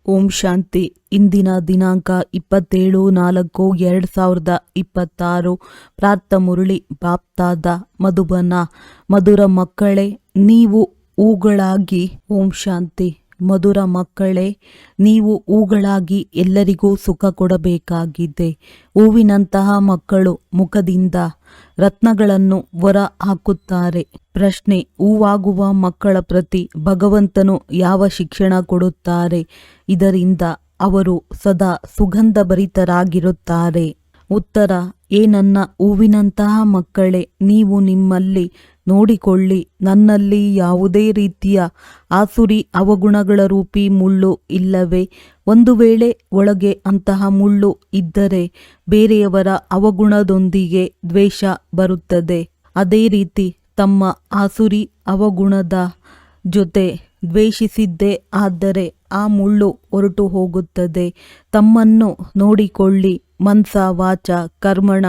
ಓಂ ಶಾಂತಿ. ಇಂದಿನ ದಿನಾಂಕ 27/4/2026. ಪ್ರಾರ್ಥ ಮುರಳಿ ಬಾಪ್ತಾದ ಮಧುಬನ. ಮಧುರ ಮಕ್ಕಳೇ, ನೀವು ಹೂಗಳಾಗಿ. ಓಂ ಶಾಂತಿ. ಮಧುರ ಮಕ್ಕಳೇ, ನೀವು ಹೂಗಳಾಗಿ ಎಲ್ಲರಿಗೂ ಸುಖ ಕೊಡಬೇಕಾಗಿದೆ. ಹೂವಿನಂತಹ ಮಕ್ಕಳು ಮುಖದಿಂದ ರತ್ನಗಳನ್ನು ಹೊರ ಹಾಕುತ್ತಾರೆ. ಪ್ರಶ್ನೆ: ಹೂವಾಗುವ ಮಕ್ಕಳ ಪ್ರತಿ ಭಗವಂತನು ಯಾವ ಶಿಕ್ಷಣ ಕೊಡುತ್ತಾರೆ? ಇದರಿಂದ ಅವರು ಸದಾ ಸುಗಂಧಭರಿತರಾಗಿರುತ್ತಾರೆ. ಉತ್ತರ: ನನ್ನ ಹೂವಿನಂತಹ ಮಕ್ಕಳೇ, ನೀವು ನಿಮ್ಮಲ್ಲಿ ನೋಡಿಕೊಳ್ಳಿ, ನನ್ನಲ್ಲಿ ಯಾವುದೇ ರೀತಿಯ ಆಸುರಿ ಅವಗುಣಗಳ ರೂಪಿ ಮುಳ್ಳು ಇಲ್ಲವೇ? ಒಂದು ವೇಳೆ ಒಳಗೆ ಅಂತಹ ಮುಳ್ಳು ಇದ್ದರೆ ಬೇರೆಯವರ ಅವಗುಣದೊಂದಿಗೆ ದ್ವೇಷ ಬರುತ್ತದೆ. ಅದೇ ರೀತಿ ತಮ್ಮ ಆಸುರಿ ಅವಗುಣದ ಜೊತೆ ದ್ವೇಷಿಸಿದ್ದೇ ಆದರೆ ಆ ಮುಳ್ಳು ಹೊರಟು ಹೋಗುತ್ತದೆ. ತಮ್ಮನ್ನು ನೋಡಿಕೊಳ್ಳಿ, ಮನ್ಸ ವಾಚ ಕರ್ಮಣ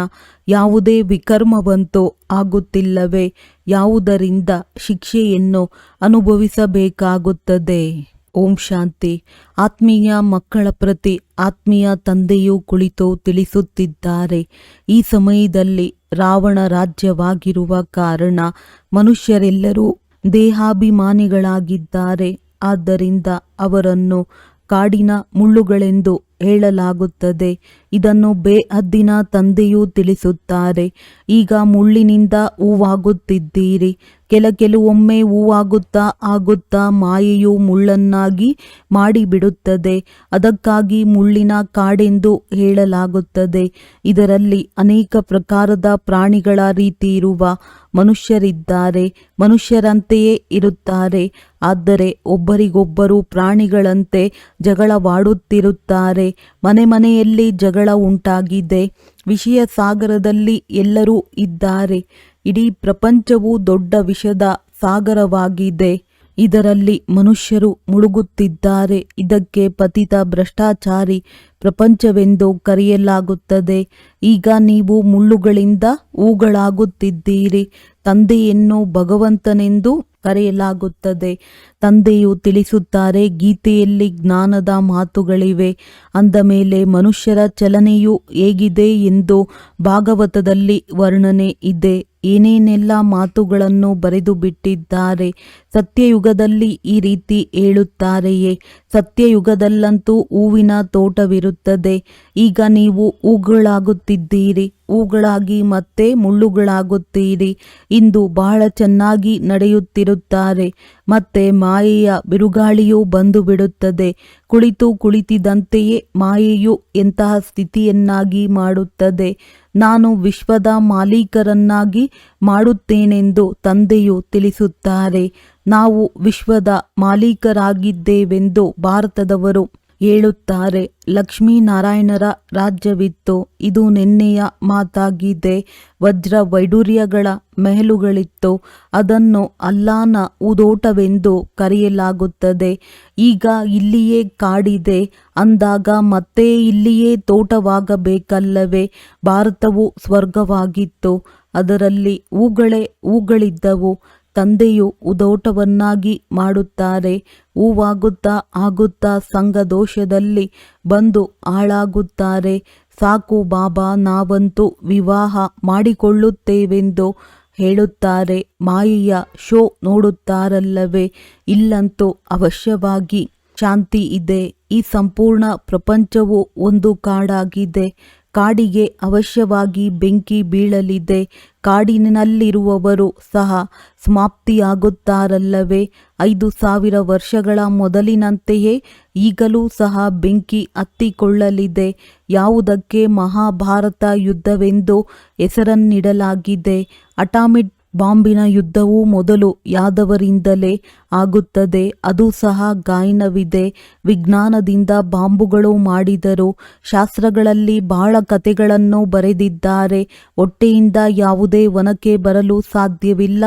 ಯಾವುದೇ ವಿಕರ್ಮವಂತೂ ಆಗುತ್ತಿಲ್ಲವೇ? ಯಾವುದರಿಂದ ಶಿಕ್ಷೆಯನ್ನು ಅನುಭವಿಸಬೇಕಾಗುತ್ತದೆ? ಓಂ ಶಾಂತಿ. ಆತ್ಮೀಯ ಮಕ್ಕಳ ಪ್ರತಿ ಆತ್ಮೀಯ ತಂದೆಯು ಕುಳಿತು ತಿಳಿಸುತ್ತಿದ್ದಾರೆ. ಈ ಸಮಯದಲ್ಲಿ ರಾವಣ ರಾಜ್ಯವಾಗಿರುವ ಕಾರಣ ಮನುಷ್ಯರೆಲ್ಲರೂ ದೇಹಾಭಿಮಾನಿಗಳಾಗಿದ್ದಾರೆ. ಆದ್ದರಿಂದ ಅವರನ್ನು ಕಾಡಿನ ಮುಳ್ಳುಗಳೆಂದು ಹೇಳಲಾಗುತ್ತದೆ. ಇದನ್ನು ಬೇಹದ್ದಿನ ತಂದೆಯೂ ತಿಳಿಸುತ್ತಾರೆ. ಈಗ ಮುಳ್ಳಿನಿಂದ ಹೂವಾಗುತ್ತಿದ್ದೀರಿ. ಕೆಲವೊಮ್ಮೆ ಹೂವಾಗುತ್ತಾ ಮಾಯೆಯು ಮುಳ್ಳನ್ನಾಗಿ ಮಾಡಿಬಿಡುತ್ತದೆ. ಅದಕ್ಕಾಗಿ ಮುಳ್ಳಿನ ಕಾಡೆಂದು ಹೇಳಲಾಗುತ್ತದೆ. ಇದರಲ್ಲಿ ಅನೇಕ ಪ್ರಕಾರದ ಪ್ರಾಣಿಗಳ ರೀತಿ ಇರುವ ಮನುಷ್ಯರಿದ್ದಾರೆ. ಮನುಷ್ಯರಂತೆಯೇ ಇರುತ್ತಾರೆ, ಆದರೆ ಒಬ್ಬರಿಗೊಬ್ಬರು ಪ್ರಾಣಿಗಳಂತೆ ಜಗಳವಾಡುತ್ತಿರುತ್ತಾರೆ. ಮನೆಯಲ್ಲಿ ಜಗಳ ಉಂಟಾಗಿದೆ. ವಿಷಯ ಸಾಗರದಲ್ಲಿ ಎಲ್ಲರೂ ಇದ್ದಾರೆ. ಇಡೀ ಪ್ರಪಂಚವು ದೊಡ್ಡ ವಿಷದ ಸಾಗರವಾಗಿದೆ. ಇದರಲ್ಲಿ ಮನುಷ್ಯರು ಮುಳುಗುತ್ತಿದ್ದಾರೆ. ಇದಕ್ಕೆ ಪತಿತ ಭ್ರಷ್ಟಾಚಾರಿ ಪ್ರಪಂಚವೆಂದು ಕರೆಯಲಾಗುತ್ತದೆ. ಈಗ ನೀವು ಮುಳ್ಳುಗಳಿಂದ ಹೂಗಳಾಗುತ್ತಿದ್ದೀರಿ. ತಂದೆಯನ್ನು ಭಗವಂತನೆಂದು ಕರೆಯಲಾಗುತ್ತದೆ. ತಂದೆಯು ತಿಳಿಸುತ್ತಾರೆ, ಗೀತೆಯಲ್ಲಿ ಜ್ಞಾನದ ಮಾತುಗಳಿವೆ. ಅಂದ ಮೇಲೆ ಮನುಷ್ಯರ ಚಲನೆಯು ಹೇಗಿದೆ ಎಂದು ಭಾಗವತದಲ್ಲಿ ವರ್ಣನೆ ಇದೆ. ಏನೇನೆಲ್ಲ ಮಾತುಗಳನ್ನು ಬರೆದು ಬಿಟ್ಟಿದ್ದಾರೆ. ಸತ್ಯಯುಗದಲ್ಲಿ ಈ ರೀತಿ ಹೇಳುತ್ತಾರೆಯೇ? ಸತ್ಯಯುಗದಲ್ಲಂತೂ ಹೂವಿನ ತೋಟವಿರುತ್ತದೆ. ಈಗ ನೀವು ಹೂಗಳಾಗುತ್ತಿದ್ದೀರಿ. ಹೂಗಳಾಗಿ ಮತ್ತೆ ಮುಳ್ಳುಗಳಾಗುತ್ತೀರಿ. ಇಂದು ಬಹಳ ಚೆನ್ನಾಗಿ ನಡೆಯುತ್ತಿರುತ್ತಾರೆ. ಮತ್ತೆ ಮಾಯೆಯ ಬಿರುಗಾಳಿಯು ಬಂದು ಬಿಡುತ್ತದೆ. ಕುಳಿತಿದ್ದಂತೆಯೇ ಮಾಯೆಯು ಎಂತಹ ಸ್ಥಿತಿಯನ್ನಾಗಿ ಮಾಡುತ್ತದೆ. ನಾನು ವಿಶ್ವದ ಮಾಲೀಕರನ್ನಾಗಿ ಮಾಡುತ್ತೇನೆಂದು ತಂದೆಯು ತಿಳಿಸುತ್ತಾರೆ. ನಾವು ವಿಶ್ವದ ಮಾಲೀಕರಾಗಿದ್ದೇವೆಂದು ಭಾರತದವರು ಹೇಳುತ್ತಾರೆ. ಲಕ್ಷ್ಮೀನಾರಾಯಣರ ರಾಜ್ಯವಿತ್ತು. ಇದು ನೆನ್ನೆಯ ಮಾತಾಗಿದೆ. ವಜ್ರ ವೈಡೂರ್ಯಗಳ ಮೆಹಲುಗಳಿತ್ತು. ಅದನ್ನು ಅಲ್ಲಾನ ಹೂದೋಟವೆಂದು ಕರೆಯಲಾಗುತ್ತದೆ. ಈಗ ಇಲ್ಲಿಯೇ ಕಾಡಿದೆ ಅಂದಾಗ ಮತ್ತೆ ಇಲ್ಲಿಯೇ ತೋಟವಾಗಬೇಕಲ್ಲವೇ? ಭಾರತವು ಸ್ವರ್ಗವಾಗಿತ್ತು. ಅದರಲ್ಲಿ ಹೂಗಳಿದ್ದವು. ತಂದೆಯು ಹೂದೋಟವನ್ನಾಗಿ ಮಾಡುತ್ತಾರೆ. ಹೂವಾಗುತ್ತಾ ಸಂಘದೋಷದಲ್ಲಿ ಬಂದು ಹಾಳಾಗುತ್ತಾರೆ. ಸಾಕು ಬಾಬಾ, ನಾವಂತೂ ವಿವಾಹ ಮಾಡಿಕೊಳ್ಳುತ್ತೇವೆಂದು ಹೇಳುತ್ತಾರೆ. ಮಾಯೆಯ ಶೋ ನೋಡುತ್ತಾರಲ್ಲವೇ? ಇಲ್ಲಂತೂ ಅವಶ್ಯವಾಗಿ ಶಾಂತಿ ಇದೆ. ಈ ಸಂಪೂರ್ಣ ಪ್ರಪಂಚವು ಒಂದು ಕಾಡಾಗಿದೆ. ಕಾಡಿಗೆ ಅವಶ್ಯವಾಗಿ ಬೆಂಕಿ ಬೀಳಲಿದೆ. ಕಾಡಿನಲ್ಲಿರುವವರು ಸಹ ಸಮಾಪ್ತಿಯಾಗುತ್ತಾರಲ್ಲವೇ? 5000 ವರ್ಷಗಳ ಮೊದಲಿನಂತೆಯೇ ಈಗಲೂ ಸಹ ಬೆಂಕಿ ಹತ್ತಿಕೊಳ್ಳಲಿದೆ. ಯಾವುದಕ್ಕೆ ಮಹಾಭಾರತ ಯುದ್ಧವೆಂದು ಹೆಸರನ್ನಿಡಲಾಗಿದೆ. ಅಟಾಮಿಕ್ ಬಾಂಬಿನ ಯುದ್ಧವು ಮೊದಲು ಯಾದವರಿಂದಲೇ ಆಗುತ್ತದೆ. ಅದು ಸಹ ಗಾಯನವಿದೆ. ವಿಜ್ಞಾನದಿಂದ ಬಾಂಬುಗಳು ಮಾಡಿದರು. ಶಾಸ್ತ್ರಗಳಲ್ಲಿ ಬಹಳ ಕಥೆಗಳನ್ನು ಬರೆದಿದ್ದಾರೆ. ಹೊಟ್ಟೆಯಿಂದ ಯಾವುದೇ ಒನಕೆ ಬರಲು ಸಾಧ್ಯವಿಲ್ಲ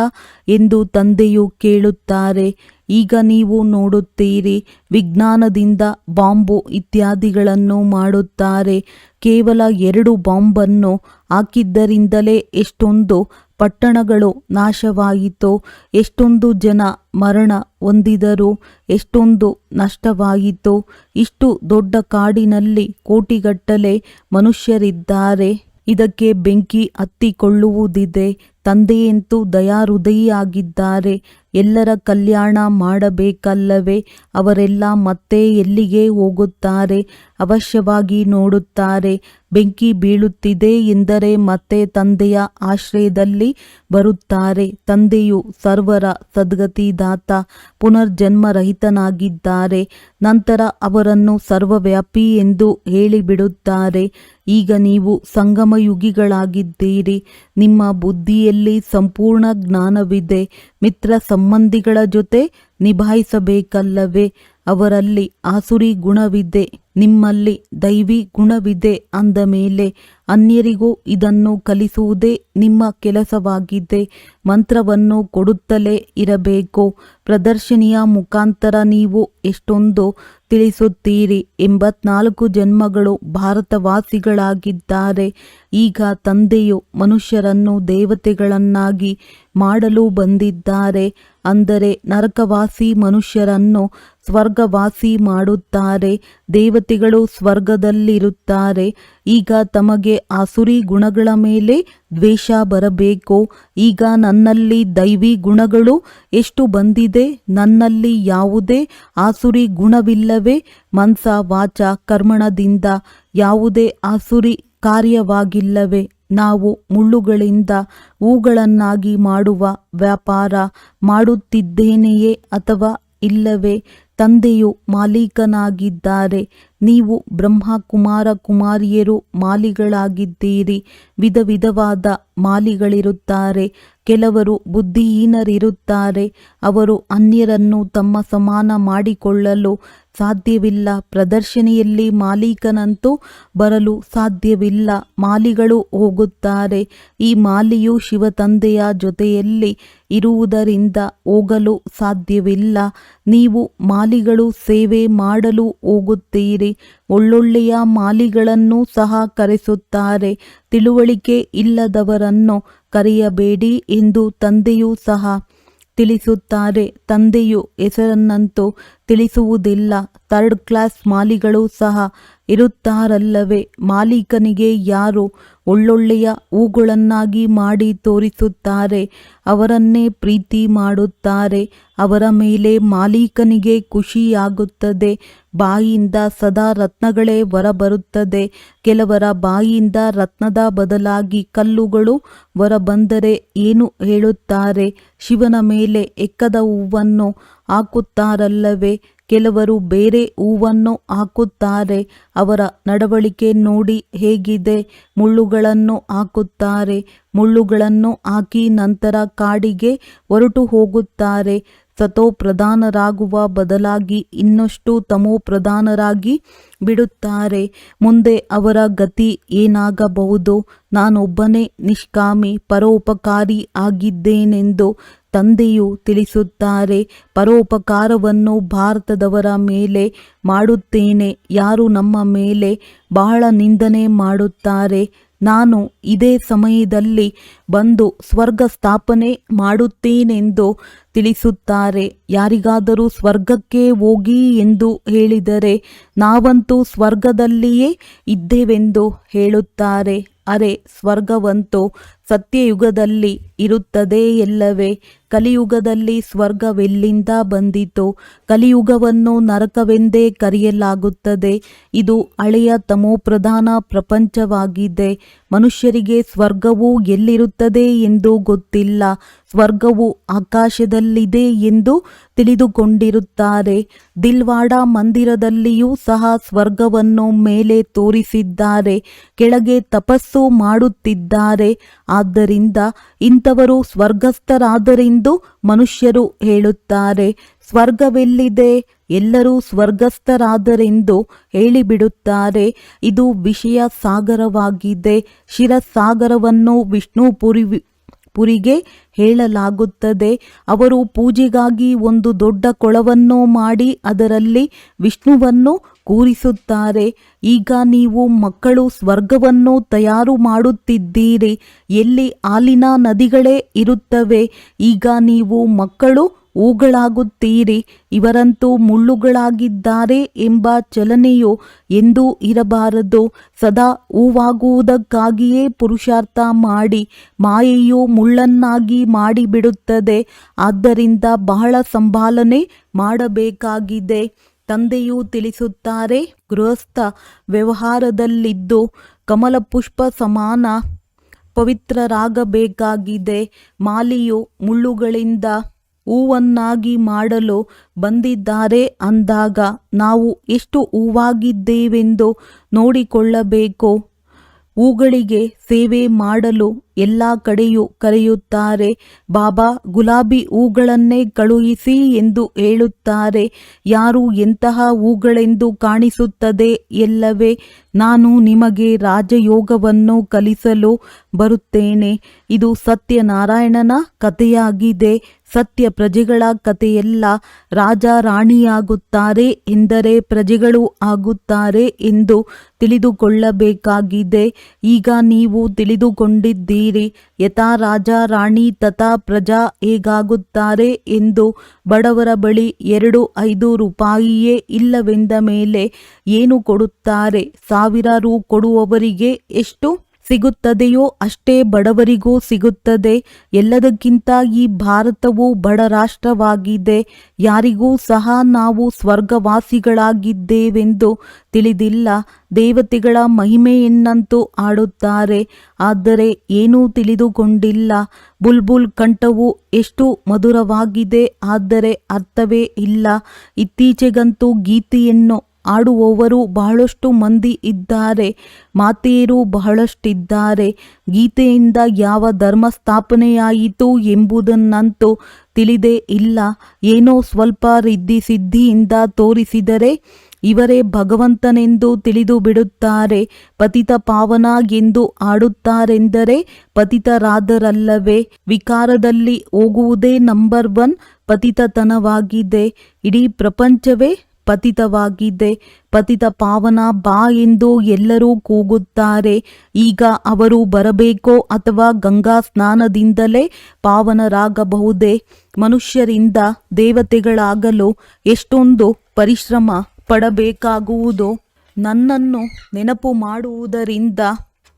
ಎಂದು ತಂದೆಯು ಕೇಳುತ್ತಾರೆ. ಈಗ ನೀವು ನೋಡುತ್ತೀರಿ, ವಿಜ್ಞಾನದಿಂದ ಬಾಂಬು ಇತ್ಯಾದಿಗಳನ್ನು ಮಾಡುತ್ತಾರೆ. ಕೇವಲ 2 ಬಾಂಬನ್ನು ಹಾಕಿದ್ದರಿಂದಲೇ ಎಷ್ಟೊಂದು ಪಟ್ಟಣಗಳು ನಾಶವಾಯಿತೋ, ಎಷ್ಟೊಂದು ಜನ ಮರಣ ಹೊಂದಿದರು, ಎಷ್ಟೊಂದು ನಷ್ಟವಾಯಿತೋ. ಇಷ್ಟು ದೊಡ್ಡ ಕಾಡಿನಲ್ಲಿ ಕೋಟಿಗಟ್ಟಲೆ ಮನುಷ್ಯರಿದ್ದಾರೆ. ಇದಕ್ಕೆ ಬೆಂಕಿ ಹತ್ತಿಕೊಳ್ಳುವುದಿದೆ. ತಂದೆಯಂತೂ ದಯಾಹೃದಯಿಯಾಗಿದ್ದಾರೆ. ಎಲ್ಲರ ಕಲ್ಯಾಣ ಮಾಡಬೇಕಲ್ಲವೇ? ಅವರೆಲ್ಲ ಮತ್ತೆ ಎಲ್ಲಿಗೆ ಹೋಗುತ್ತಾರೆ? ಅವಶ್ಯವಾಗಿ ನೋಡುತ್ತಾರೆ. ಬೆಂಕಿ ಬೀಳುತ್ತಿದೆ ಎಂದರೆ ಮತ್ತೆ ತಂದೆಯ ಆಶ್ರಯದಲ್ಲಿ ಬರುತ್ತಾರೆ. ತಂದೆಯು ಸರ್ವರ ಸದ್ಗತಿದಾತ, ಪುನರ್ಜನ್ಮರಹಿತನಾಗಿದ್ದಾರೆ. ನಂತರ ಅವರನ್ನು ಸರ್ವವ್ಯಾಪಿ ಎಂದು ಹೇಳಿಬಿಡುತ್ತಾರೆ. ಈಗ ನೀವು ಸಂಗಮಯುಗಿಗಳಾಗಿದ್ದೀರಿ. ನಿಮ್ಮ ಬುದ್ಧಿಯಲ್ಲಿ ಸಂಪೂರ್ಣ ಜ್ಞಾನವಿದೆ. ಮಿತ್ರ ಸಂಬಂಧಿಗಳ ಜೊತೆ ನಿಭಾಯಿಸಬೇಕಲ್ಲವೇ? ಅವರಲ್ಲಿ ಆಸುರಿ ಗುಣವಿದೆ, ನಿಮ್ಮಲ್ಲಿ ದೈವಿ ಗುಣವಿದೆ ಅಂದ ಮೇಲೆ ಅನ್ಯರಿಗೂ ಇದನ್ನು ಕಲಿಸುವುದೇ ನಿಮ್ಮ ಕೆಲಸವಾಗಿದೆ. ಮಂತ್ರವನ್ನು ಕೊಡುತ್ತಲೇ ಇರಬೇಕು. ಪ್ರದರ್ಶನಿಯ ಮುಖಾಂತರ ನೀವು ಎಷ್ಟೊಂದು ತಿಳಿಸುತ್ತೀರಿ. 84 ಜನ್ಮಗಳು ಭಾರತವಾಸಿಗಳಾಗಿದ್ದಾರೆ. ಈಗ ತಂದೆಯು ಮನುಷ್ಯರನ್ನು ದೇವತೆಗಳನ್ನಾಗಿ ಮಾಡಲು ಬಂದಿದ್ದಾರೆ. ಅಂದರೆ ನರಕವಾಸಿ ಮನುಷ್ಯರನ್ನು ಸ್ವರ್ಗವಾಸಿ ಮಾಡುತ್ತಾರೆ. ದೇವತೆಗಳು ಸ್ವರ್ಗದಲ್ಲಿರುತ್ತಾರೆ. ಈಗ ತಮಗೆ ಆಸುರಿ ಗುಣಗಳ ಮೇಲೆ ದ್ವೇಷ ಬರಬೇಕು. ಈಗ ನನ್ನಲ್ಲಿ ದೈವಿ ಗುಣಗಳು ಎಷ್ಟು ಬಂದಿದೆ? ನನ್ನಲ್ಲಿ ಯಾವುದೇ ಆಸುರಿ ಗುಣವಿಲ್ಲವೇ? ಮನಸ ವಾಚ ಕರ್ಮಣದಿಂದ ಯಾವುದೇ ಆಸುರಿ ಕಾರ್ಯವಾಗಿಲ್ಲವೇ? ನಾವು ಮುಳ್ಳುಗಳಿಂದ ಹೂಗಳನ್ನಾಗಿ ಮಾಡುವ ವ್ಯಾಪಾರ ಮಾಡುತ್ತಿದ್ದೇನೆಯೇ ಅಥವಾ ಇಲ್ಲವೇ? ತಂದೆಯು ಮಾಲೀಕನಾಗಿದ್ದಾರೆ. ನೀವು ಬ್ರಹ್ಮ ಕುಮಾರ ಕುಮಾರಿಯರು ಮಾಲಿಗಳಾಗಿದ್ದೀರಿ. ವಿಧ ವಿಧವಾದ ಮಾಲಿಗಳಿರುತ್ತಾರೆ. ಕೆಲವರು ಬುದ್ಧಿಹೀನರಿರುತ್ತಾರೆ. ಅವರು ಅನ್ಯರನ್ನು ತಮ್ಮ ಸಮಾನ ಮಾಡಿಕೊಳ್ಳಲು ಸಾಧ್ಯವಿಲ್ಲ. ಪ್ರದರ್ಶನಿಯಲ್ಲಿ ಮಾಲೀಕನಂತೂ ಬರಲು ಸಾಧ್ಯವಿಲ್ಲ. ಮಾಲಿಗಳು ಹೋಗುತ್ತಾರೆ. ಈ ಮಾಲಿಯು ಶಿವತಂದೆಯ ಜೊತೆಯಲ್ಲಿ ಇರುವುದರಿಂದ ಹೋಗಲು ಸಾಧ್ಯವಿಲ್ಲ. ನೀವು ಮಾಲಿಗಳು ಸೇವೆ ಮಾಡಲು ಹೋಗುತ್ತೀರಿ. ಒಳ್ಳೊಳ್ಳೆಯ ಮಾಲಿಗಳನ್ನು ಸಹ ಕರೆಸುತ್ತಾರೆ. ತಿಳುವಳಿಕೆ ಇಲ್ಲದವರನ್ನು ಕರೆಯಬೇಡಿ ಎಂದು ತಂದೆಯೂ ಸಹ ತಿಳಿಸುತ್ತಾರೆ. ತಂದೆಯು ಹೆಸರನ್ನಂತೂ ತಿಳಿಸುವುದಿಲ್ಲ. 3rd ಕ್ಲಾಸ್ ಮಾಲಿಗಳು ಸಹ ಇರುತ್ತಾರಲ್ಲವೇ? ಮಾಲೀಕನಿಗೆ ಯಾರು ಒಳ್ಳೊಳ್ಳೆಯ ಹೂಗಳನ್ನಾಗಿ ಮಾಡಿ ತೋರಿಸುತ್ತಾರೆ ಅವರನ್ನೇ ಪ್ರೀತಿ ಮಾಡುತ್ತಾರೆ. ಅವರ ಮೇಲೆ ಮಾಲೀಕನಿಗೆ ಖುಷಿಯಾಗುತ್ತದೆ. ಬಾಯಿಯಿಂದ ಸದಾ ರತ್ನಗಳೇ ಹೊರಬರುತ್ತದೆ. ಕೆಲವರ ಬಾಯಿಯಿಂದ ರತ್ನದ ಬದಲಾಗಿ ಕಲ್ಲುಗಳು ಹೊರಬಂದರೆ ಏನು ಹೇಳುತ್ತಾರೆ? ಶಿವನ ಮೇಲೆ ಎಕ್ಕದ ಹೂವನ್ನು ಹಾಕುತ್ತಾರಲ್ಲವೇ? ಕೆಲವರು ಬೇರೆ ಹೂವನ್ನು ಹಾಕುತ್ತಾರೆ. ಅವರ ನಡವಳಿಕೆ ನೋಡಿ ಹೇಗಿದೆ? ಮುಳ್ಳುಗಳನ್ನು ಹಾಕುತ್ತಾರೆ. ಮುಳ್ಳುಗಳನ್ನು ಹಾಕಿ ನಂತರ ಕಾಡಿಗೆ ಹೊರಟು ಹೋಗುತ್ತಾರೆ. ಸತೋಪ್ರಧಾನರಾಗುವ ಬದಲಾಗಿ ಇನ್ನಷ್ಟು ತಮೋಪ್ರಧಾನರಾಗಿ ಬಿಡುತ್ತಾರೆ. ಮುಂದೆ ಅವರ ಗತಿ ಏನಾಗಬಹುದು? ನಾನೊಬ್ಬನೇ ನಿಷ್ಕಾಮಿ ಪರೋಪಕಾರಿ ಆಗಿದ್ದೇನೆಂದು ತಂದೆಯು ತಿಳಿಸುತ್ತಾರೆ. ಪರೋಪಕಾರವನ್ನು ಭಾರತದವರ ಮೇಲೆ ಮಾಡುತ್ತೇನೆ. ಯಾರು ನಮ್ಮ ಮೇಲೆ ಬಹಳ ನಿಂದನೆ ಮಾಡುತ್ತಾರೆ, ನಾನು ಇದೇ ಸಮಯದಲ್ಲಿ ಬಂದು ಸ್ವರ್ಗ ಸ್ಥಾಪನೆ ಮಾಡುತ್ತೇನೆಂದು ತಿಳಿಸುತ್ತಾರೆ. ಯಾರಿಗಾದರೂ ಸ್ವರ್ಗಕ್ಕೆ ಹೋಗಿ ಎಂದು ಹೇಳಿದರೆ ನಾವಂತೂ ಸ್ವರ್ಗದಲ್ಲಿಯೇ ಇದ್ದೇವೆಂದು ಹೇಳುತ್ತಾರೆ. ಅರೆ, ಸ್ವರ್ಗವಂತೂ ಸತ್ಯಯುಗದಲ್ಲಿ ಇರುತ್ತದೆ ಎಲ್ಲವೇ? ಕಲಿಯುಗದಲ್ಲಿ ಸ್ವರ್ಗವೆಲ್ಲಿಂದ ಬಂದಿತು? ಕಲಿಯುಗವನ್ನು ನರಕವೆಂದೇ ಕರೆಯಲಾಗುತ್ತದೆ. ಇದು ಹಳೆಯ ತಮೋಪ್ರಧಾನ ಪ್ರಪಂಚವಾಗಿದೆ. ಮನುಷ್ಯರಿಗೆ ಸ್ವರ್ಗವು ಎಲ್ಲಿರುತ್ತದೆ ಎಂದು ಗೊತ್ತಿಲ್ಲ. ಸ್ವರ್ಗವು ಆಕಾಶದಲ್ಲಿದೆ ಎಂದು ತಿಳಿದುಕೊಂಡಿರುತ್ತಾರೆ. ದಿಲ್ವಾಡ ಮಂದಿರದಲ್ಲಿಯೂ ಸಹ ಸ್ವರ್ಗವನ್ನು ಮೇಲೆ ತೋರಿಸಿದ್ದಾರೆ, ಕೆಳಗೆ ತಪಸ್ಸು ಮಾಡುತ್ತಿದ್ದಾರೆ. ಆದ್ದರಿಂದ ಇಂಥವರು ಸ್ವರ್ಗಸ್ಥರಾದರೆಂದು ಮನುಷ್ಯರು ಹೇಳುತ್ತಾರೆ. ಸ್ವರ್ಗವೆಲ್ಲಿದೆ? ಎಲ್ಲರೂ ಸ್ವರ್ಗಸ್ಥರಾದರೆಂದು ಹೇಳಿಬಿಡುತ್ತಾರೆ. ಇದು ವಿಷಯ ಸಾಗರವಾಗಿದೆ. ಶಿರಸಾಗರವನ್ನು ವಿಷ್ಣುಪುರಿಗೆ ಹೇಳಲಾಗುತ್ತದೆ. ಅವರು ಪೂಜೆಗಾಗಿ ಒಂದು ದೊಡ್ಡ ಕೊಳವನ್ನು ಮಾಡಿ ಅದರಲ್ಲಿ ವಿಷ್ಣುವನ್ನು ಕೂರಿಸುತ್ತಾರೆ. ಈಗ ನೀವು ಮಕ್ಕಳು ಸ್ವರ್ಗವನ್ನು ತಯಾರು ಮಾಡುತ್ತಿದ್ದೀರಿ, ಎಲ್ಲಿ ಹಾಲಿನ ನದಿಗಳೇ ಇರುತ್ತವೆ. ಈಗ ನೀವು ಮಕ್ಕಳು ಹೂಗಳಾಗುತ್ತೀರಿ. ಇವರಂತೂ ಮುಳ್ಳುಗಳಾಗಿದ್ದಾರೆ ಎಂಬ ಚಲನೆಯು ಎಂದೂ ಇರಬಾರದು. ಸದಾ ಹೂವಾಗುವುದಕ್ಕಾಗಿಯೇ ಪುರುಷಾರ್ಥ ಮಾಡಿ. ಮಾಯೆಯು ಮುಳ್ಳನ್ನಾಗಿ ಮಾಡಿಬಿಡುತ್ತದೆ. ಆದ್ದರಿಂದ ಬಹಳ ಸಂಭಾಲನೆ ಮಾಡಬೇಕಾಗಿದೆ. ತಂದೆಯು ತಿಳಿಸುತ್ತಾರೆ, ಗೃಹಸ್ಥ ವ್ಯವಹಾರದಲ್ಲಿದ್ದು ಕಮಲ ಪುಷ್ಪ ಸಮಾನ ಪವಿತ್ರರಾಗಬೇಕಾಗಿದೆ. ಮಾಲಿಯು ಮುಳ್ಳುಗಳಿಂದ ಹೂವನ್ನಾಗಿ ಮಾಡಲು ಬಂದಿದ್ದಾರೆ ಅಂದಾಗ ನಾವು ಎಷ್ಟು ಹೂವಾಗಿದ್ದೇವೆಂದು ನೋಡಿಕೊಳ್ಳಬೇಕು. ಹೂಗಳಿಗೆ ಸೇವೆ ಮಾಡಲು ಎಲ್ಲ ಕಡೆಯೂ ಕರೆಯುತ್ತಾರೆ. ಬಾಬಾ ಗುಲಾಬಿ ಹೂಗಳನ್ನೇ ಕಳುಹಿಸಿ ಎಂದು ಹೇಳುತ್ತಾರೆ. ಯಾರು ಎಂತಹ ಹೂಗಳೆಂದು ಕಾಣಿಸುತ್ತದೆ ಎಲ್ಲವೇ. ನಾನು ನಿಮಗೆ ರಾಜಯೋಗವನ್ನು ಕಲಿಸಲು ಬರುತ್ತೇನೆ. ಇದು ಸತ್ಯನಾರಾಯಣನ ಕಥೆಯಾಗಿದೆ. ಸತ್ಯ ಪ್ರಜೆಗಳ ಕಥೆಯಲ್ಲ. ರಾಜ ರಾಣಿಯಾಗುತ್ತಾರೆ ಎಂದರೆ ಪ್ರಜೆಗಳು ಆಗುತ್ತಾರೆ ಎಂದು ತಿಳಿದುಕೊಳ್ಳಬೇಕಾಗಿದೆ. ಈಗ ನೀವು ತಿಳಿದುಕೊಂಡಿದ್ದೀರಿ. ಯಥಾ ರಾಜ ರಾಣಿ ತಥಾ ಪ್ರಜಾ ಹೇಗಾಗುತ್ತಾರೆ ಎಂದು. ಬಡವರ ಬಳಿ 2-5 ರೂಪಾಯಿಯೇ ಇಲ್ಲವೆಂದ ಮೇಲೆ ಏನು ಕೊಡುತ್ತಾರೆ? 1000 ರು ಕೊಡುವವರಿಗೆ ಎಷ್ಟು ಸಿಗುತ್ತದೆಯೋ ಅಷ್ಟೇ ಬಡವರಿಗೂ ಸಿಗುತ್ತದೆ. ಎಲ್ಲದಕ್ಕಿಂತ ಈ ಭಾರತವು ಬಡ ರಾಷ್ಟ್ರವಾಗಿದೆ. ಯಾರಿಗೂ ಸಹ ನಾವು ಸ್ವರ್ಗವಾಸಿಗಳಾಗಿದ್ದೇವೆಂದು ತಿಳಿದಿಲ್ಲ. ದೇವತೆಗಳ ಮಹಿಮೆಯನ್ನಂತೂ ಆಡುತ್ತಾರೆ, ಆದರೆ ಏನೂ ತಿಳಿದುಕೊಂಡಿಲ್ಲ. ಬುಲ್ಬುಲ್ ಕಂಠವು ಎಷ್ಟು ಮಧುರವಾಗಿದೆ, ಆದರೆ ಅರ್ಥವೇ ಇಲ್ಲ. ಇತ್ತೀಚೆಗಂತೂ ಗೀತೆಯನ್ನು ಆಡುವವರು ಬಹಳಷ್ಟು ಮಂದಿ ಇದ್ದಾರೆ. ಮಾತೆಯರು ಬಹಳಷ್ಟಿದ್ದಾರೆ. ಗೀತೆಯಿಂದ ಯಾವ ಧರ್ಮ ಸ್ಥಾಪನೆಯಾಯಿತು ಎಂಬುದನ್ನಂತೂ ತಿಳಿದೇ ಇಲ್ಲ. ಏನೋ ಸ್ವಲ್ಪ ರಿದ್ದಿ ಸಿದ್ಧಿಯಿಂದ ತೋರಿಸಿದರೆ ಇವರೇ ಭಗವಂತನೆಂದು ತಿಳಿದು ಬಿಡುತ್ತಾರೆ. ಪತಿತ ಪಾವನ ಎಂದು ಆಡುತ್ತಾರೆಂದರೆ ಪತಿತರಾದರಲ್ಲವೇ. ವಿಕಾರದಲ್ಲಿ ಹೋಗುವುದೇ ನಂಬರ್ 1 ಪತಿತತನವಾಗಿದೆ. ಇಡೀ ಪ್ರಪಂಚವೇ ಪತಿತವಾಗಿದೆ. ಪತಿತ ಪಾವನ ಬಾ ಎಂದು ಎಲ್ಲರೂ ಕೂಗುತ್ತಾರೆ. ಈಗ ಅವರು ಬರಬೇಕೋ ಅಥವಾ ಗಂಗಾ ಸ್ನಾನದಿಂದಲೇ ಪಾವನರಾಗಬಹುದೇ? ಮನುಷ್ಯರಿಂದ ದೇವತೆಗಳಾಗಲು ಎಷ್ಟೊಂದು ಪರಿಶ್ರಮ ಪಡಬೇಕಾಗುವುದು. ನನ್ನನ್ನು ನೆನಪು ಮಾಡುವುದರಿಂದ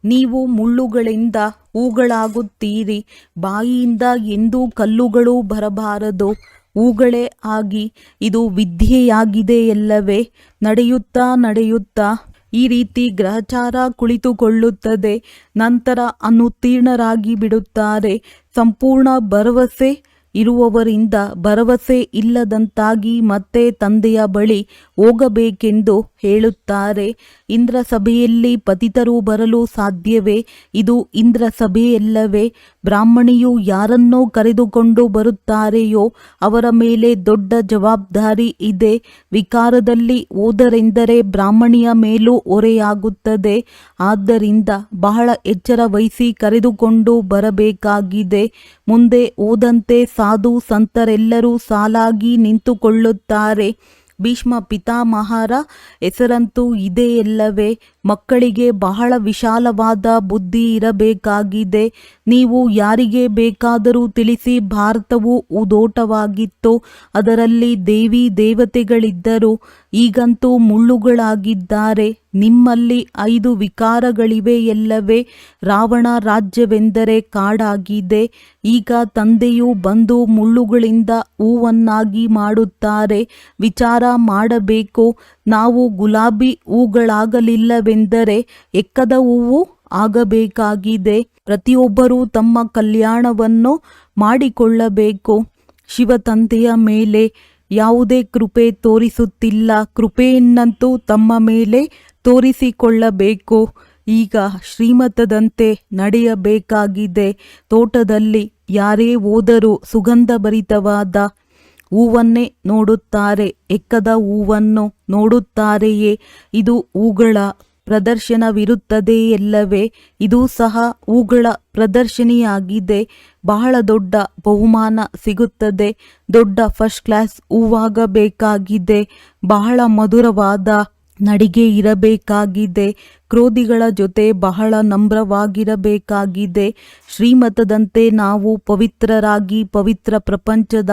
ನೀವು ಮುಳ್ಳುಗಳಿಂದ ಹೂಗಳಾಗುತ್ತೀರಿ. ಬಾಯಿಯಿಂದ ಎಂದೂ ಕಲ್ಲುಗಳು ಬರಬಾರದು, ಹೂಗಳೇ ಆಗಿ. ಇದು ವಿದ್ಯೆಯಾಗಿದೆಯಲ್ಲವೇ. ನಡೆಯುತ್ತಾ ನಡೆಯುತ್ತಾ ಈ ರೀತಿ ಗ್ರಹಚಾರ ಕುಳಿತುಕೊಳ್ಳುತ್ತದೆ. ನಂತರ ಅನುತ್ತೀರ್ಣರಾಗಿ ಬಿಡುತ್ತಾರೆ. ಸಂಪೂರ್ಣ ಭರವಸೆ ಇರುವವರಿಂದ ಭರವಸೆ ಇಲ್ಲದಂತಾಗಿ ಮತ್ತೆ ತಂದೆಯ ಬಳಿ ಹೋಗಬೇಕೆಂದು ಹೇಳುತ್ತಾರೆ. ಇಂದ್ರ ಸಭೆಯಲ್ಲಿ ಪತಿತರು ಬರಲು ಸಾಧ್ಯವೇ? ಇದು ಇಂದ್ರ ಸಭೆಯಲ್ಲವೇ? ಬ್ರಾಹ್ಮಣಿಯು ಯಾರನ್ನೋ ಕರೆದುಕೊಂಡು ಬರುತ್ತಾರೆಯೋ ಅವರ ಮೇಲೆ ದೊಡ್ಡ ಜವಾಬ್ದಾರಿ ಇದೆ. ವಿಕಾರದಲ್ಲಿ ಹೋದರೆಂದರೆ ಬ್ರಾಹ್ಮಣಿಯ ಮೇಲೂ ಹೊರೆಯಾಗುತ್ತದೆ. ಆದ್ದರಿಂದ ಬಹಳ ಎಚ್ಚರ ವಹಿಸಿ ಕರೆದುಕೊಂಡು ಬರಬೇಕಾಗಿದೆ. ಮುಂದೆ ಹೋದಂತೆ ಸಾಧು ಸಂತರೆಲ್ಲರೂ ಸಾಲಾಗಿ ನಿಂತುಕೊಳ್ಳುತ್ತಾರೆ. ಭೀಷ್ಮ ಪಿತಾಮಹರ ಹೆಸರಂತೂ ಇದೆಯಲ್ಲವೇ. ಮಕ್ಕಳಿಗೆ ಬಹಳ ವಿಶಾಲವಾದ ಬುದ್ಧಿ ಇರಬೇಕಾಗಿದೆ. ನೀವು ಯಾರಿಗೆ ಬೇಕಾದರೂ ತಿಳಿಸಿ, ಭಾರತವು ಉದೋಟವಾಗಿತ್ತು, ಅದರಲ್ಲಿ ದೇವಿ ದೇವತೆಗಳಿದ್ದರು. ಈಗಂತೂ ಮುಳ್ಳುಗಳಾಗಿದ್ದಾರೆ. ನಿಮ್ಮಲ್ಲಿ 5 ವಿಕಾರಗಳಿವೆಯಲ್ಲವೇ. ರಾವಣ ರಾಜ್ಯವೆಂದರೆ ಕಾಡಾಗಿದೆ. ಈಗ ತಂದೆಯು ಬಂದು ಮುಳ್ಳುಗಳಿಂದ ಹೂವನ್ನಾಗಿ ಮಾಡುತ್ತಾರೆ. ವಿಚಾರ ಮಾಡಬೇಕು. ನಾವು ಗುಲಾಬಿ ಹೂಗಳಾಗಲಿಲ್ಲವೆಂದರೆ ಎಕ್ಕದ ಹೂವು ಆಗಬೇಕಾಗಿದೆ. ಪ್ರತಿಯೊಬ್ಬರೂ ತಮ್ಮ ಕಲ್ಯಾಣವನ್ನು ಮಾಡಿಕೊಳ್ಳಬೇಕು. ಶಿವತಂದೆಯ ಮೇಲೆ ಯಾವುದೇ ಕೃಪೆ ತೋರಿಸುತ್ತಿಲ್ಲ. ಕೃಪೆಯನ್ನಂತೂ ತಮ್ಮ ಮೇಲೆ ತೋರಿಸಿಕೊಳ್ಳಬೇಕು. ಈಗ ಶ್ರೀಮತದಂತೆ ನಡೆಯಬೇಕಾಗಿದೆ. ತೋಟದಲ್ಲಿ ಯಾರೇ ಹೋದರೂ ಸುಗಂಧಭರಿತವಾದ ಹೂವನ್ನೇ ನೋಡುತ್ತಾರೆ, ಎಕ್ಕದ ಹೂವನ್ನು ನೋಡುತ್ತಾರೆಯೇ? ಇದು ಹೂಗಳ ಪ್ರದರ್ಶನವಿರುತ್ತದೆಯಲ್ಲವೇ. ಇದು ಸಹ ಹೂಗಳ ಪ್ರದರ್ಶನಿಯಾಗಿದೆ. ಬಹಳ ದೊಡ್ಡ ಬಹುಮಾನ ಸಿಗುತ್ತದೆ. ದೊಡ್ಡ ಫಸ್ಟ್ ಕ್ಲಾಸ್ ಹೂವಾಗಬೇಕಾಗಿದೆ. ಬಹಳ ಮಧುರವಾದ ನಡಿಗೆ ಇರಬೇಕಾಗಿದೆ. ಕ್ರೋಧಿಗಳ ಜೊತೆ ಬಹಳ ನಮ್ರವಾಗಿರಬೇಕಾಗಿದೆ. ಶ್ರೀಮತದಂತೆ ನಾವು ಪವಿತ್ರರಾಗಿ ಪವಿತ್ರ ಪ್ರಪಂಚದ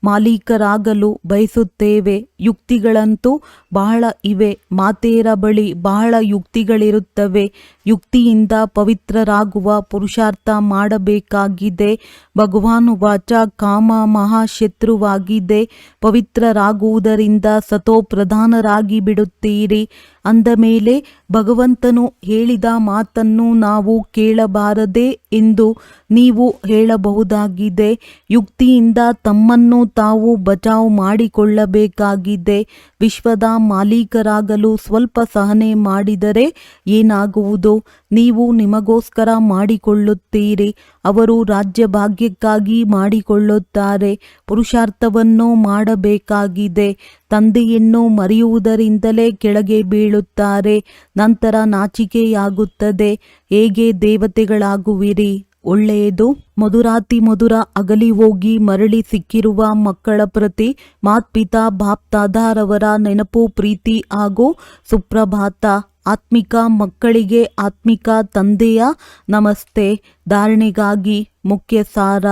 ಮಾಲೀಕರಾಗಲು ಬಯಸುತ್ತೇವೆ. ಯುಕ್ತಿಗಳಂತೂ ಬಹಳ ಇವೆ. ಮಾತೆಯರ ಬಳಿ ಬಹಳ ಯುಕ್ತಿಗಳಿರುತ್ತವೆ. ಯುಕ್ತಿಯಿಂದ ಪವಿತ್ರರಾಗುವ ಪುರುಷಾರ್ಥ ಮಾಡಬೇಕಾಗಿದೆ. ಭಗವಾನುವಾಚ ಕಾಮ ಮಹಾಶತ್ರುವಾಗಿದೆ. ಪವಿತ್ರರಾಗುವುದರಿಂದ ಸತೋಪ್ರಧಾನರಾಗಿ ಬಿಡುತ್ತೀರಿ. ಅಂದ ಮೇಲೆ ಭಗವಂತನು ಹೇಳಿದ ಮಾತನ್ನು ನಾವು ಕೇಳಬಾರದೆ ಎಂದು ನೀವು ಹೇಳಬಹುದಾಗಿದೆ. ಯುಕ್ತಿಯಿಂದ ತಮ್ಮನ್ನು ತಾವು ಬಚಾವ್ ಮಾಡಿಕೊಳ್ಳಬೇಕಾಗಿದೆ. ವಿಶ್ವದ ಮಾಲೀಕರಾಗಲು ಸ್ವಲ್ಪ ಸಹನೆ ಮಾಡಿದರೆ ಏನಾಗುವುದು? ನೀವು ನಿಮಗೋಸ್ಕರ ಮಾಡಿಕೊಳ್ಳುತ್ತೀರಿ, ಅವರು ರಾಜ್ಯ ಭಾಗ್ಯಕ್ಕಾಗಿ ಮಾಡಿಕೊಳ್ಳುತ್ತಾರೆ. ಪುರುಷಾರ್ಥವನ್ನು ಮಾಡಬೇಕಾಗಿದೆ. ತಂದೆಯನ್ನು ಮರೆಯುವುದರಿಂದಲೇ ಕೆಳಗೆ ಬೀಳುತ್ತಾರೆ. ನಂತರ ನಾಚಿಕೆಯಾಗುತ್ತದೆ. ಹೇಗೆ ದೇವತೆಗಳಾಗುವಿರಿ? ಒಳ್ಳೆಯದು. ಮಧುರಾತಿ ಮಧುರ ಅಗಲಿ ಹೋಗಿ ಮರಳಿ ಸಿಕ್ಕಿರುವ ಮಕ್ಕಳ ಪ್ರತಿ ಮಾತ್ಪಿತಾ ಬಾಪ್ದಾದಾರವರ ನೆನಪು, ಪ್ರೀತಿ ಹಾಗೂ ಸುಪ್ರಭಾತ. ಆತ್ಮಿಕ ಮಕ್ಕಳಿಗೆ ಆತ್ಮಿಕ ತಂದೆಯ ನಮಸ್ತೆ. ಧಾರಣೆಗಾಗಿ ಮುಖ್ಯ ಸಾರ: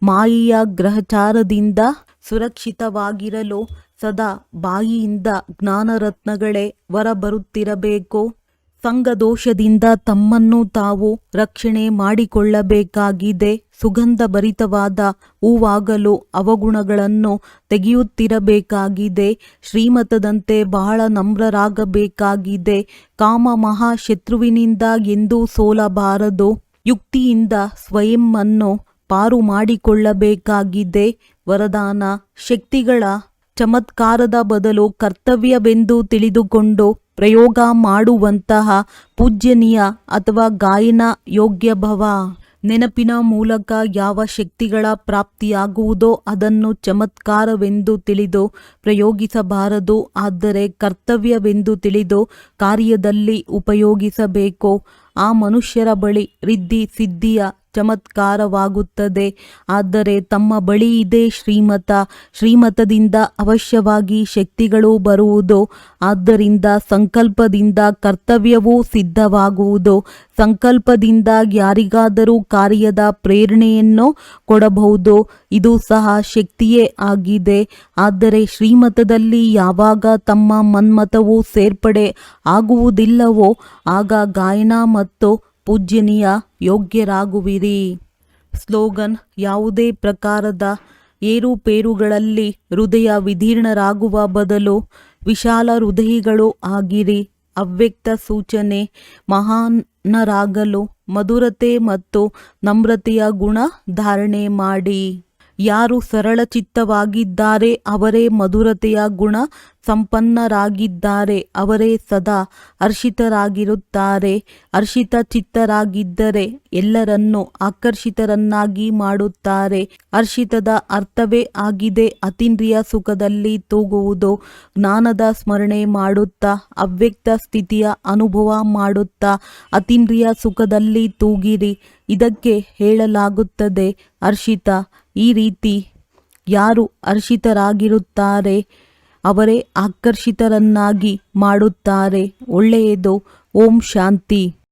ಮಾಯೆಯ ಗ್ರಹಚಾರದಿಂದ ಸುರಕ್ಷಿತವಾಗಿರಲು ಸದಾ ಬಾಯಿಯಿಂದ ಜ್ಞಾನರತ್ನಗಳೇ ಹೊರಬರುತ್ತಿರಬೇಕು. ಸಂಘದೋಷದಿಂದ ತಮ್ಮನ್ನು ತಾವು ರಕ್ಷಣೆ ಮಾಡಿಕೊಳ್ಳಬೇಕಾಗಿದೆ. ಸುಗಂಧ ಭರಿತವಾದ ಹೂವಾಗಲು ಅವಗುಣಗಳನ್ನು ತೆಗೆಯುತ್ತಿರಬೇಕಾಗಿದೆ. ಶ್ರೀಮತದಂತೆ ಬಹಳ ನಮ್ರರಾಗಬೇಕಾಗಿದೆ. ಕಾಮ ಮಹಾಶತ್ರುವಿನಿಂದ ಎಂದೂ ಸೋಲಬಾರದು. ಯುಕ್ತಿಯಿಂದ ಸ್ವಯಂವನ್ನು ಪಾರು ಮಾಡಿಕೊಳ್ಳಬೇಕಾಗಿದೆ. ವರದಾನ: ಶಕ್ತಿಗಳ ಚಮತ್ಕಾರದ ಬದಲು ಕರ್ತವ್ಯವೆಂದು ತಿಳಿದುಕೊಂಡು ಪ್ರಯೋಗ ಮಾಡುವಂತಹ ಪೂಜ್ಯನೀಯ ಅಥವಾ ಗಾಯನ ಯೋಗ್ಯ ಭವ. ನೆನಪಿನ ಮೂಲಕ ಯಾವ ಶಕ್ತಿಗಳ ಪ್ರಾಪ್ತಿಯಾಗುವುದೋ ಅದನ್ನು ಚಮತ್ಕಾರವೆಂದು ತಿಳಿದು ಪ್ರಯೋಗಿಸಬಾರದು. ಆದರೆ ಕರ್ತವ್ಯವೆಂದು ತಿಳಿದು ಕಾರ್ಯದಲ್ಲಿ ಉಪಯೋಗಿಸಬೇಕು. ಆ ಮನುಷ್ಯರ ಬಳಿ ರಿದ್ಧಿ ಸಿದ್ಧಿಯ ಚಮತ್ಕಾರವಾಗುತ್ತದೆ. ಆದರೆ ತಮ್ಮ ಬಳಿ ಇದೆ ಶ್ರೀಮತ. ಶ್ರೀಮತದಿಂದ ಅವಶ್ಯವಾಗಿ ಶಕ್ತಿಗಳು ಬರುವುದು. ಆದ್ದರಿಂದ ಸಂಕಲ್ಪದಿಂದ ಕರ್ತವ್ಯವೂ ಸಿದ್ಧವಾಗುವುದು. ಸಂಕಲ್ಪದಿಂದ ಯಾರಿಗಾದರೂ ಕಾರ್ಯದ ಪ್ರೇರಣೆಯನ್ನು ಕೊಡಬಹುದು. ಇದು ಸಹ ಶಕ್ತಿಯೇ ಆಗಿದೆ. ಆದರೆ ಶ್ರೀಮತದಲ್ಲಿ ಯಾವಾಗ ತಮ್ಮ ಮನ್ಮತವು ಸೇರ್ಪಡೆ ಆಗುವುದಿಲ್ಲವೋ ಆಗ ಗಾಯನ ಮತ್ತು ಪೂಜ್ಯನೀಯ ಯೋಗ್ಯರಾಗುವಿರಿ. ಸ್ಲೋಗನ್: ಯಾವುದೇ ಪ್ರಕಾರದ ಏರುಪೇರುಗಳಲ್ಲಿ ಹೃದಯ ವಿದೀರ್ಣರಾಗುವ ಬದಲು ವಿಶಾಲ ಹೃದಯಿಗಳು ಆಗಿರಿ. ಅವ್ಯಕ್ತ ಸೂಚನೆ: ಮಹಾನರಾಗಲು ಮಧುರತೆ ಮತ್ತು ನಮ್ರತೆಯ ಗುಣ ಧಾರಣೆ ಮಾಡಿ. ಯಾರು ಸರಳಚಿತ್ತವಾಗಿದ್ದಾರೆ ಅವರೇ ಮಧುರತೆಯ ಗುಣ ಸಂಪನ್ನರಾಗಿದ್ದಾರೆ. ಅವರೇ ಸದಾ ಹರ್ಷಿತರಾಗಿರುತ್ತಾರೆ. ಹರ್ಷಿತ ಚಿತ್ತರಾಗಿದ್ದರೆ ಎಲ್ಲರನ್ನೂ ಆಕರ್ಷಿತರನ್ನಾಗಿ ಮಾಡುತ್ತಾರೆ. ಹರ್ಷಿತದ ಅರ್ಥವೇ ಆಗಿದೆ ಅತೀಂದ್ರಿಯ ಸುಖದಲ್ಲಿ ತೂಗುವುದು. ಜ್ಞಾನದ ಸ್ಮರಣೆ ಮಾಡುತ್ತಾ ಅವ್ಯಕ್ತ ಸ್ಥಿತಿಯ ಅನುಭವ ಮಾಡುತ್ತಾ ಅತೀಂದ್ರಿಯ ಸುಖದಲ್ಲಿ ತೂಗಿರಿ. ಇದಕ್ಕೆ ಹೇಳಲಾಗುತ್ತದೆ ಹರ್ಷಿತ. ಈ ರೀತಿ ಯಾರು ಹರ್ಷಿತರಾಗಿರುತ್ತಾರೆ ಅವರೇ ಆಕರ್ಷಿತರನ್ನಾಗಿ ಮಾಡುತ್ತಾರೆ. ಒಳ್ಳೆಯದು. ಓಂ ಶಾಂತಿ.